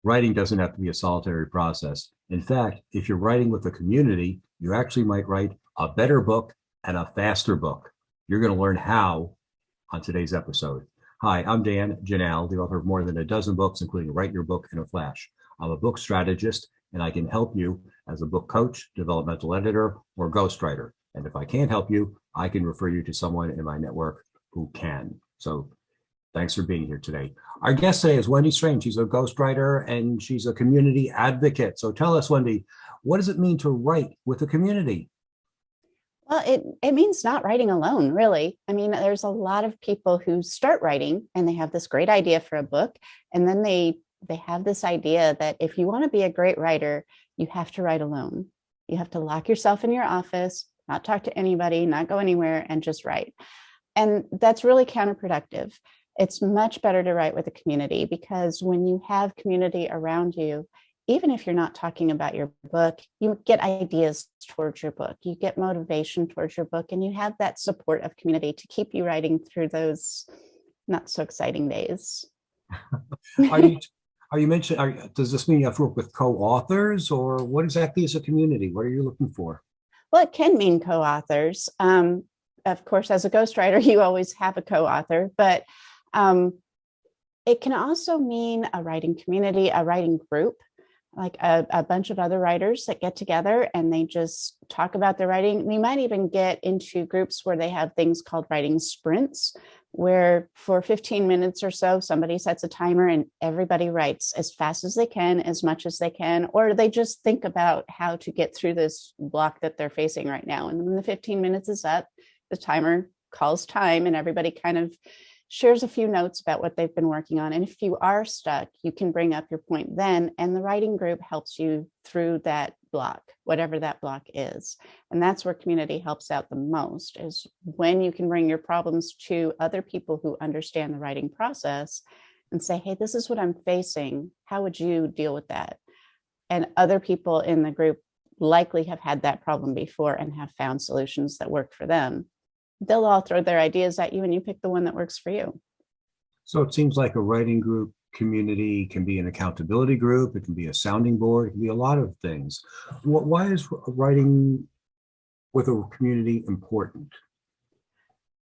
Writing doesn't have to be a solitary process. In fact, if you're writing with a community, you actually might write a better book and a faster book. You're going to learn how on today's episode. Hi, I'm Dan Janelle, the author of more than a dozen books, including Write Your Book in a Flash. I'm a book strategist, and I can help you as a book coach, developmental editor, or ghostwriter. And if I can't help you, I can refer you to someone in my network who can. So thanks for being here today. Our guest today is Wendy Strain. She's a ghostwriter and she's a community advocate. So tell us, Wendy, what does it mean to write with a community? Well, it means not writing alone, really. I mean, there's a lot of people who start writing and they have this great idea for a book, and then they have this idea that if you want to be a great writer, you have to write alone. You have to lock yourself in your office, not talk to anybody, not go anywhere, and just write. And that's really counterproductive. It's much better to write with a community, because when you have community around you, even if you're not talking about your book, you get ideas towards your book, you get motivation towards your book, and you have that support of community to keep you writing through those not so exciting days. Are you are you mentioning? Does this mean you have to work with co-authors, or what exactly is a community? What are you looking for? Well, it can mean co-authors. Of course, as a ghostwriter, you always have a co-author, but um, it can also mean a writing community, a writing group, like a bunch of other writers that get together and they just talk about their writing. We might even get into groups where they have things called writing sprints, where for 15 minutes or so, somebody sets a timer and everybody writes as fast as they can, as much as they can, or they just think about how to get through this block that they're facing right now. And when the 15 minutes is up, the timer calls time and everybody kind of shares a few notes about what they've been working on. And if you are stuck, you can bring up your point then, and the writing group helps you through that block, whatever that block is. And that's where community helps out the most, is when you can bring your problems to other people who understand the writing process and say, hey, this is what I'm facing. How would you deal with that? And other people in the group likely have had that problem before and have found solutions that work for them. They'll all throw their ideas at you and you pick the one that works for you. So it seems like a writing group community can be an accountability group. It can be a sounding board. It can be a lot of things. Why is writing with a community important?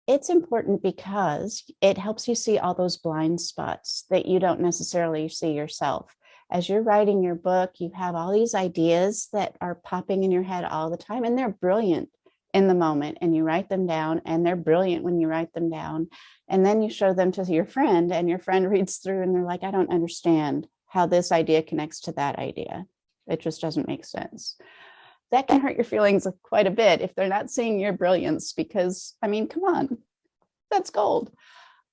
It's important because it helps you see all those blind spots that you don't necessarily see yourself. As you're writing your book, you have all these ideas that are popping in your head all the time, and they're brilliant in the moment, and you write them down, and they're brilliant when you write them down. And then you show them to your friend, and your friend reads through and they're like, I don't understand how this idea connects to that idea. It just doesn't make sense. That can hurt your feelings quite a bit if they're not seeing your brilliance, because, I mean, come on, that's gold.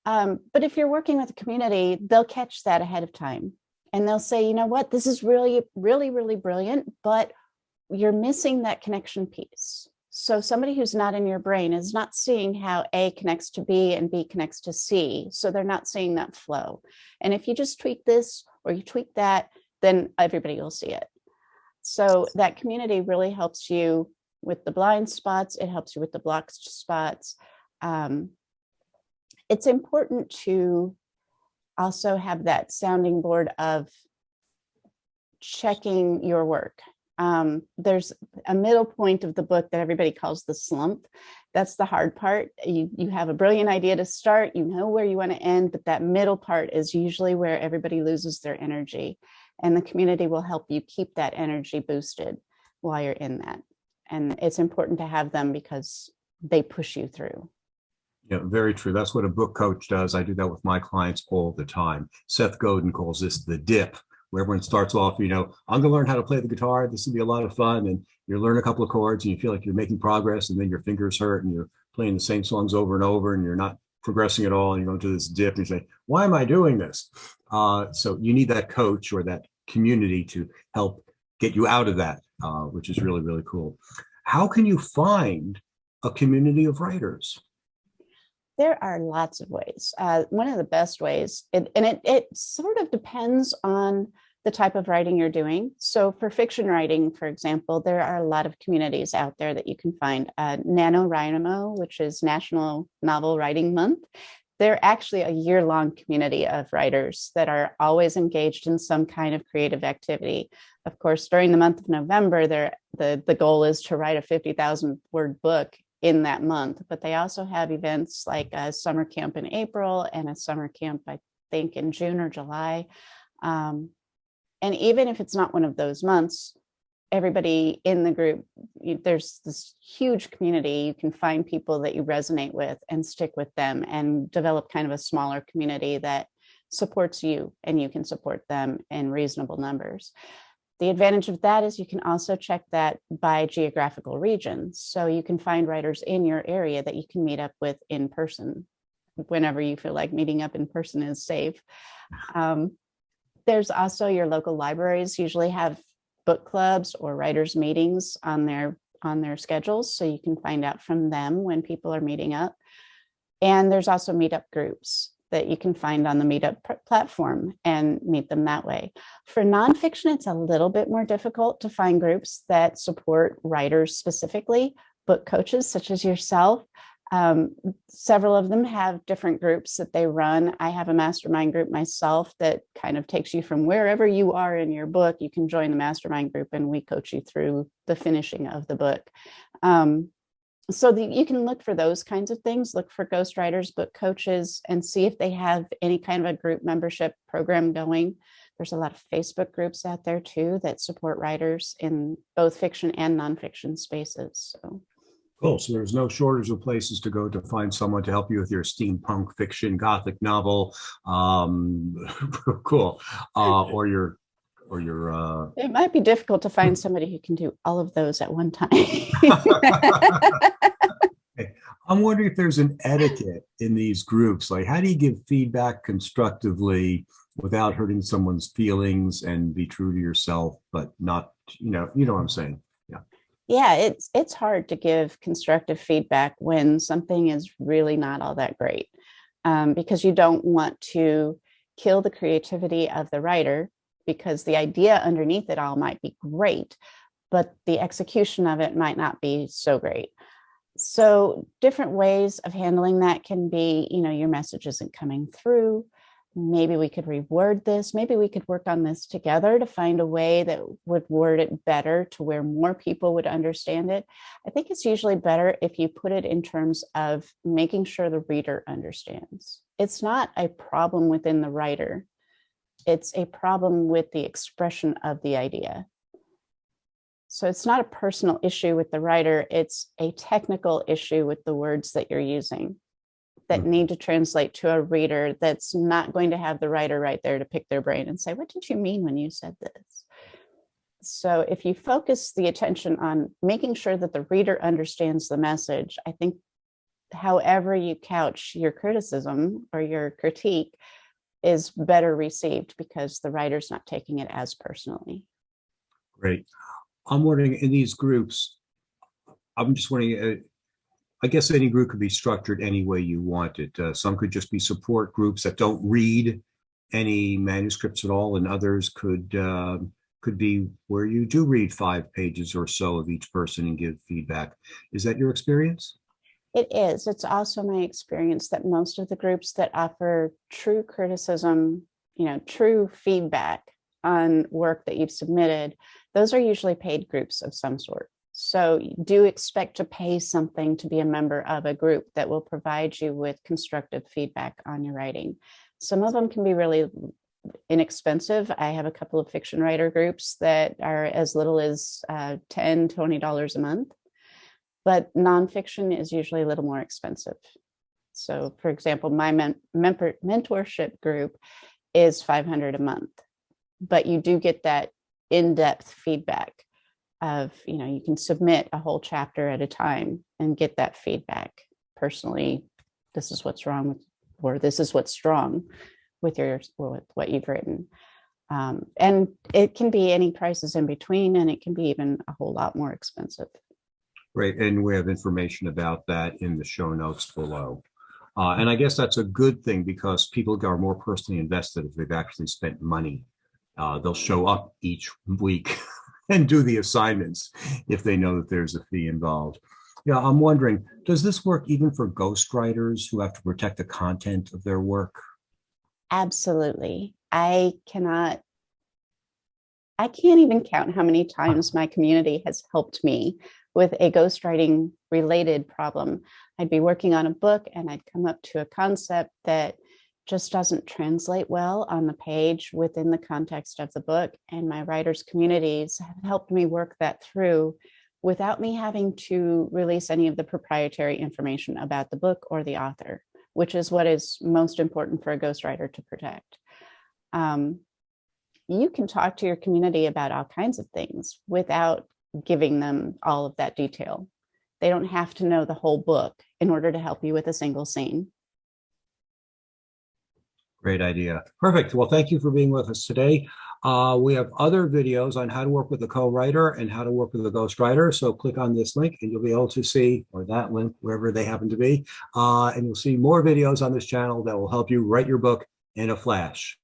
But if you're working with a community, they'll catch that ahead of time. And they'll say, you know what, this is really, really, really brilliant, but you're missing that connection piece. So somebody who's not in your brain is not seeing how A connects to B and B connects to C. So they're not seeing that flow. And if you just tweak this or you tweak that, then everybody will see it. So that community really helps you with the blind spots. It helps you with the block spots. It's important to also have that sounding board of checking your work. There's a middle point of the book that everybody calls the slump. That's the hard part. You have a brilliant idea to start, you know where you want to end, but that middle part is usually where everybody loses their energy. And the community will help you keep that energy boosted while you're in that. And it's important to have them because they push you through. Yeah, very true. That's what a book coach does. I do that with my clients all the time. Seth Godin calls this the dip, where everyone starts off, I'm going to learn how to play the guitar. This will be a lot of fun. And you learn a couple of chords and you feel like you're making progress, and then your fingers hurt and you're playing the same songs over and over and you're not progressing at all. And you go into this dip and you say, why am I doing this? So you need that coach or that community to help get you out of that, which is really, really cool. How can you find a community of writers? There are lots of ways. One of the best ways, it sort of depends on the type of writing you're doing. So for fiction writing, for example, there are a lot of communities out there that you can find. NaNoWriMo, which is National Novel Writing Month, They're actually a year-long community of writers that are always engaged in some kind of creative activity. Of course, during the month of November, the goal is to write a 50,000 word book in that month, but they also have events like a summer camp in April and a summer camp, I think, in June or July. And even if it's not one of those months, everybody in the group, there's this huge community. You can find people that you resonate with and stick with them and develop kind of a smaller community that supports you, and you can support them in reasonable numbers. The advantage of that is you can also check that by geographical region. So you can find writers in your area that you can meet up with in person whenever you feel like meeting up in person is safe. There's also your local libraries usually have book clubs or writers meetings on their schedules, so you can find out from them when people are meeting up. And there's also meetup groups that you can find on the meetup platform and meet them that way. For nonfiction, it's a little bit more difficult to find groups that support writers specifically. Book coaches such as yourself, several of them have different groups that they run. I have a mastermind group myself that kind of takes you from wherever you are in your book. You can join the mastermind group and we coach you through the finishing of the book. So you can look for those kinds of things, look for ghostwriters, book coaches, and see if they have any kind of a group membership program going. There's a lot of Facebook groups out there too that support writers in both fiction and nonfiction spaces. So. Cool. So there's no shortage of places to go to find someone to help you with your steampunk fiction, gothic novel. Cool. Or your. It might be difficult to find somebody who can do all of those at one time. I'm wondering if there's an etiquette in these groups. Like, how do you give feedback constructively without hurting someone's feelings and be true to yourself, but not, you know what I'm saying? Yeah, it's hard to give constructive feedback when something is really not all that great, because you don't want to kill the creativity of the writer, because the idea underneath it all might be great, but the execution of it might not be so great. So different ways of handling that can be, your message isn't coming through. Maybe we could reword this. Maybe we could work on this together to find a way that would word it better to where more people would understand it. I think it's usually better if you put it in terms of making sure the reader understands. It's not a problem within the writer. It's a problem with the expression of the idea. So it's not a personal issue with the writer. It's a technical issue with the words that you're using that need to translate to a reader that's not going to have the writer right there to pick their brain and say, what did you mean when you said this? So if you focus the attention on making sure that the reader understands the message, I think however you couch your criticism or your critique is better received because the writer's not taking it as personally. Great. I'm wondering, in these groups, I'm just wondering, I guess any group could be structured any way you want it. Some could just be support groups that don't read any manuscripts at all, and others could be where you do read 5 pages or so of each person and give feedback. Is that your experience? It is. It's also my experience that most of the groups that offer true criticism, true feedback on work that you've submitted, those are usually paid groups of some sort. So do expect to pay something to be a member of a group that will provide you with constructive feedback on your writing. Some of them can be really inexpensive. I have a couple of fiction writer groups that are as little as $10, $20 a month. But nonfiction is usually a little more expensive. So, for example, my mentorship group is $500 a month, but you do get that in-depth feedback of, you can submit a whole chapter at a time and get that feedback personally. This is what's wrong with, or this is what's strong with with what you've written. And it can be any prices in between, and it can be even a whole lot more expensive. Great. And we have information about that in the show notes below. And I guess that's a good thing because people are more personally invested if they've actually spent money. They'll show up each week and do the assignments if they know that there's a fee involved. Yeah, I'm wondering, does this work even for ghostwriters who have to protect the content of their work? Absolutely. I can't even count how many times my community has helped me with a ghostwriting related problem. I'd be working on a book and I'd come up to a concept that just doesn't translate well on the page within the context of the book. And my writers' communities have helped me work that through without me having to release any of the proprietary information about the book or the author, which is what is most important for a ghostwriter to protect. Um, you can talk to your community about all kinds of things without giving them all of that detail. They don't have to know the whole book in order to help you with a single scene. Great idea. Perfect. Well, thank you for being with us today. We have other videos on how to work with a co-writer and how to work with a ghostwriter. So click on this link and you'll be able to see, or that link, wherever they happen to be. And you'll see more videos on this channel that will help you write your book in a flash.